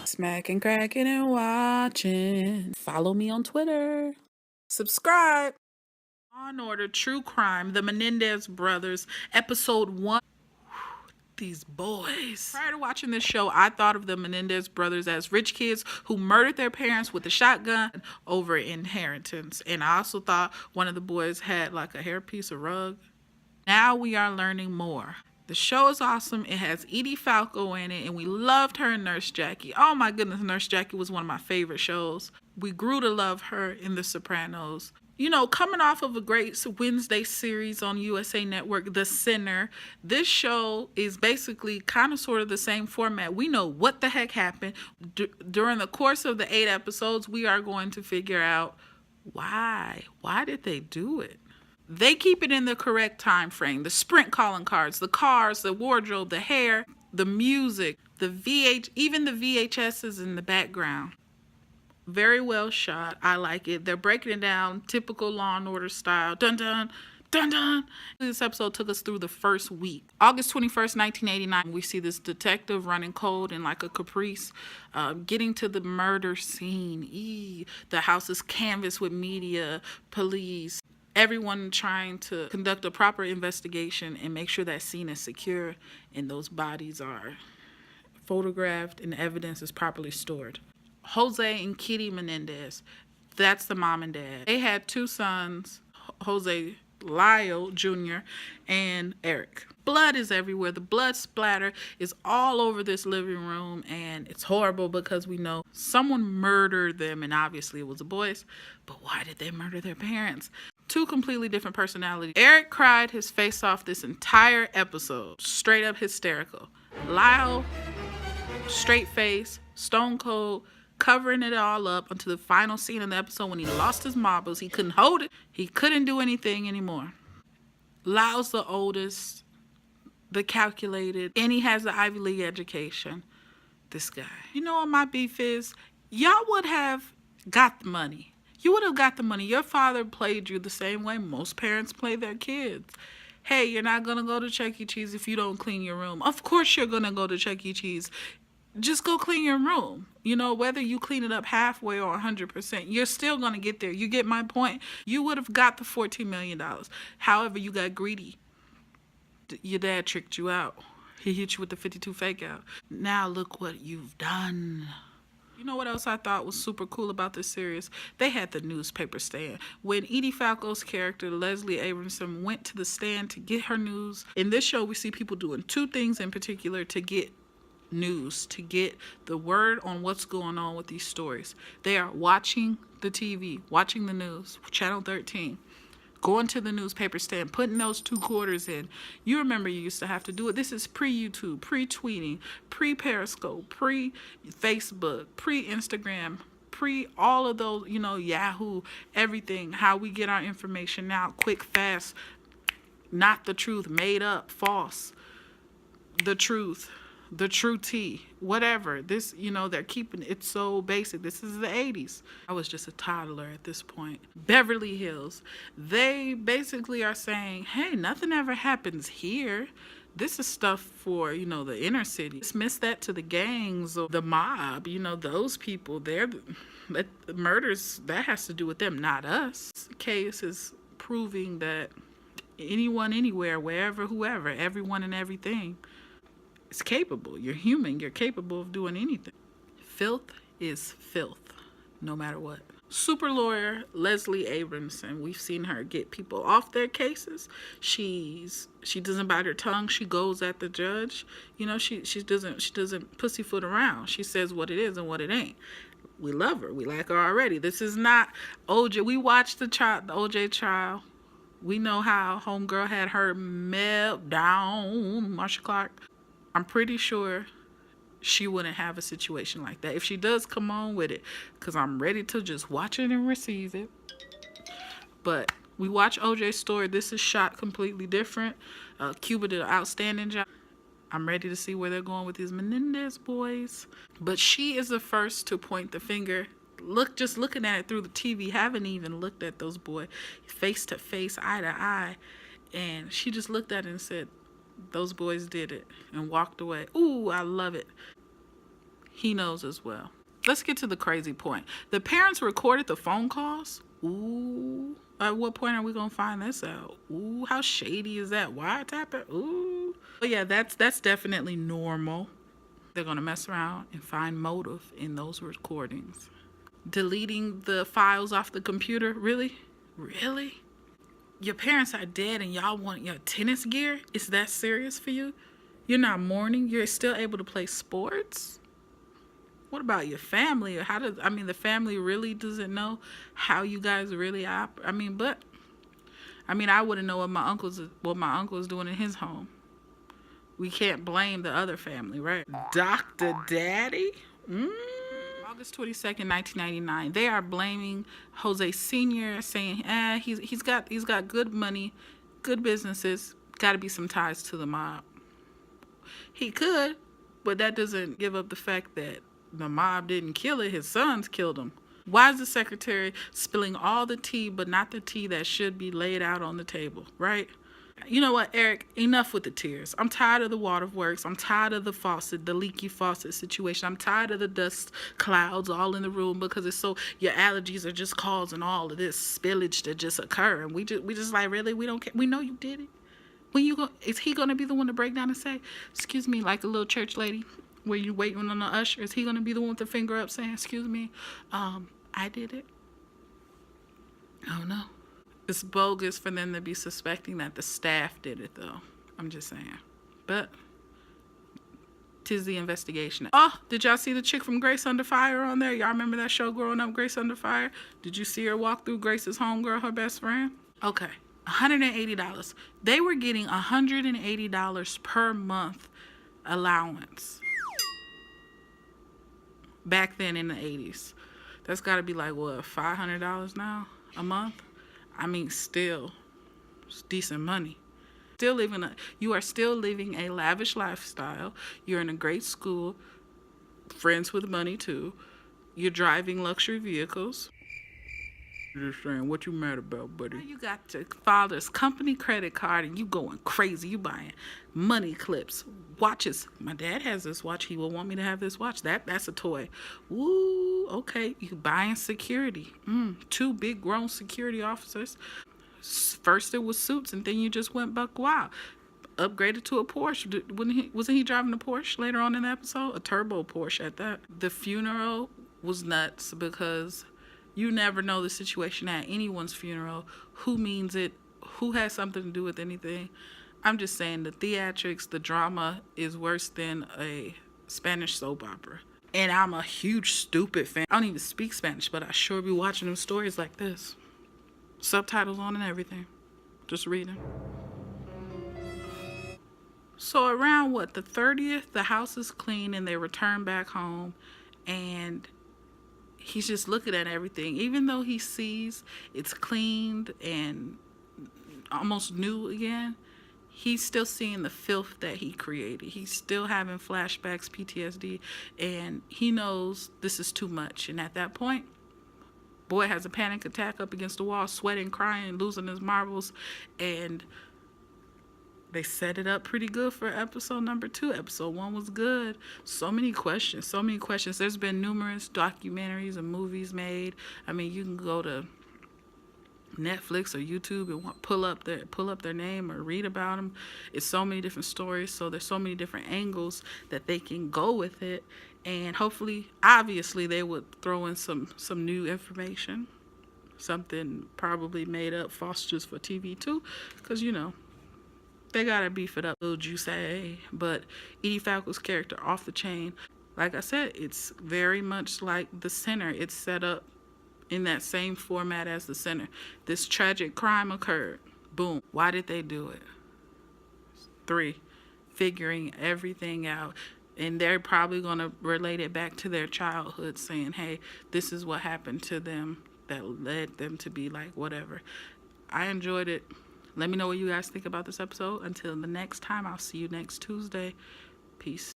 Smacking, cracking, and watching. Follow me on Twitter. Subscribe. Law and Order True Crime, The Menendez Brothers, Episode 1. These boys. Prior to watching this show, I thought of the Menendez brothers as rich kids who murdered their parents with a shotgun over inheritance. And I also thought one of the boys had like a hairpiece, a rug. Now we are learning more. The show is awesome. It has Edie Falco in it, and we loved her in Nurse Jackie. Oh my goodness, Nurse Jackie was one of my favorite shows. We grew to love her in The Sopranos. You know, coming off of a great Wednesday series on USA Network, The Sinner, this show is basically kind of sort of the same format. We know what the heck happened. During the course of the 8 episodes, we are going to figure out why. Why did they do it? They keep it in the correct time frame. The Sprint calling cards, the cars, the wardrobe, the hair, the music, even the VHSs in the background. Very well shot. I like it. They're breaking it down, typical Law and Order style. Dun dun, dun dun. This episode took us through the first week. August 21st, 1989, we see this detective running cold in like a Caprice, getting to the murder scene. The house is canvassed with media, police, everyone trying to conduct a proper investigation and make sure that scene is secure and those bodies are photographed and the evidence is properly stored. Jose and Kitty Menendez, that's the mom and dad. They had 2 sons, Jose Lyle Jr. and Eric. Blood is everywhere. The blood splatter is all over this living room, and it's horrible because we know someone murdered them, and obviously it was the boys. But why did they murder their parents? 2 completely different personalities. Eric cried his face off this entire episode, straight up hysterical. Lyle, straight face, stone cold, covering it all up until the final scene in the episode when he lost his marbles. He couldn't hold it. He couldn't do anything anymore. Lyle's the oldest, the calculated, and he has the Ivy League education. This guy. You know what my beef is? Y'all would have got the money. You would have got the money. Your father played you the same way most parents play their kids. Hey, you're not going to go to Chuck E. Cheese if you don't clean your room. Of course you're going to go to Chuck E. Cheese. Just go clean your room. You know, whether you clean it up halfway or 100%, you're still going to get there. You get my point? You would have got the $14 million. However, you got greedy. Your dad tricked you out. He hit you with the 52 fake out. Now look what you've done. You know what else I thought was super cool about this series? They had the newspaper stand. When Edie Falco's character, Leslie Abramson, went to the stand to get her news. In this show, we see people doing 2 things in particular to get news, to get the word on what's going on with these stories. They are watching the TV, watching the news, Channel 13, going to the newspaper stand, putting those 2 quarters in. You remember you used to have to do it. This is pre-YouTube, pre-tweeting, pre-Periscope, pre-Facebook, pre-Instagram, pre-all of those, you know, Yahoo, everything, how we get our information now, quick, fast, not the truth, made up, false, the truth, the true tea, whatever. This, you know, they're keeping it so basic. This is the 80s. I was just a toddler at this point. Beverly Hills. They basically are saying, hey, nothing ever happens here. This is stuff for, you know, the inner city. Dismiss that to the gangs or the mob. You know, those people, the murders, that has to do with them, not us. This case is proving that anyone, anywhere, wherever, whoever, everyone and everything, it's capable. You're human. You're capable of doing anything. Filth is filth, no matter what. Super lawyer Leslie Abramson. We've seen her get people off their cases. She doesn't bite her tongue. She goes at the judge. You know, she doesn't pussyfoot around. She says what it is and what it ain't. We love her. We like her already. This is not OJ. We watched the OJ trial. We know how homegirl had her meltdown. Marsha Clark. I'm pretty sure she wouldn't have a situation like that. If she does, come on with it, because I'm ready to just watch it and receive it. But we watch OJ's story. This is shot completely different. Cuba did an outstanding job. I'm ready to see where they're going with these Menendez boys. But she is the first to point the finger. Just looking at it through the TV, haven't even looked at those boys face to face, eye to eye. And she just looked at it and said, those boys did it, and walked away. Ooh, I love it. he knows as well. Let's get to the crazy point. The parents recorded the phone calls. Ooh. At what point are we gonna find this out? Ooh, how shady is that? Wiretapping? Ooh. But yeah, that's definitely normal. They're gonna mess around and find motive in those recordings. Deleting the files off the computer? Really? Really? Your parents are dead and y'all want your tennis gear? Is that serious for you? You're not mourning? You're still able to play sports? What about your family? How does the family really doesn't know how you guys really operate? I wouldn't know what my uncle is doing in his home. We can't blame the other family, right? Dr. Daddy? August 22nd, 1999. They are blaming Jose Sr., saying, he's got good money, good businesses, got to be some ties to the mob. He could, but that doesn't give up the fact that the mob didn't kill it. His sons killed him. Why is the secretary spilling all the tea, but not the tea that should be laid out on the table, right? You know what, Eric? Enough with the tears. I'm tired of the waterworks. I'm tired of the leaky faucet situation. I'm tired of the dust clouds all in the room because your allergies are just causing all of this spillage to just occur. And we just like, really? We don't care. We know you did it. Is he gonna be the one to break down and say, excuse me, like a little church lady where you waiting on the usher? Is he gonna be the one with the finger up saying, excuse me, I did it? I don't know. It's bogus for them to be suspecting that the staff did it, though. I'm just saying. But 'tis the investigation. Oh, did y'all see the chick from Grace Under Fire on there? Y'all remember that show growing up, Grace Under Fire? Did you see her walk through Grace's homegirl, her best friend? Okay. $180. They were getting $180 per month allowance back then in the 80s. That's got to be like, what, $500 now a month? Still, it's decent money. You are still living a lavish lifestyle. You're in a great school, friends with money too. You're driving luxury vehicles. Just saying, what you mad about, buddy? Now you got your father's company credit card and you going crazy. You buying money clips, watches. My dad has this watch. He will want me to have this watch. That's a toy. Woo, okay. You buying security. 2 big grown security officers. First it was suits and then you just went buck wild. Upgraded to a Porsche. Wasn't he driving a Porsche later on in the episode? A turbo Porsche at that. The funeral was nuts because you never know the situation at anyone's funeral. Who means it? Who has something to do with anything? I'm just saying the theatrics, the drama is worse than a Spanish soap opera. And I'm a huge stupid fan. I don't even speak Spanish, but I sure be watching them stories like this. Subtitles on and everything. Just reading. So around the 30th, the house is clean and they return back home and he's just looking at everything. Even though he sees it's cleaned and almost new again, he's still seeing the filth that he created. He's still having flashbacks, PTSD, and he knows this is too much. And at that point, boy has a panic attack up against the wall, sweating, crying, losing his marbles, and they set it up pretty good for episode number 2. Episode 1 was good. So many questions. There's been numerous documentaries and movies made. You can go to Netflix or YouTube and pull up their name or read about them. It's so many different stories. So there's so many different angles that they can go with it. And hopefully, obviously, they would throw in some new information. Something probably made up false just for TV too. Because, they gotta beef it up, would you say? But Edie Falco's character, off the chain. Like I said, it's very much like The Sinner. It's set up in that same format as The Sinner. This tragic crime occurred. Boom. Why did they do it? 3, figuring everything out. And they're probably gonna relate it back to their childhood, saying, hey, this is what happened to them that led them to be like whatever. I enjoyed it. Let me know what you guys think about this episode. Until the next time, I'll see you next Tuesday. Peace.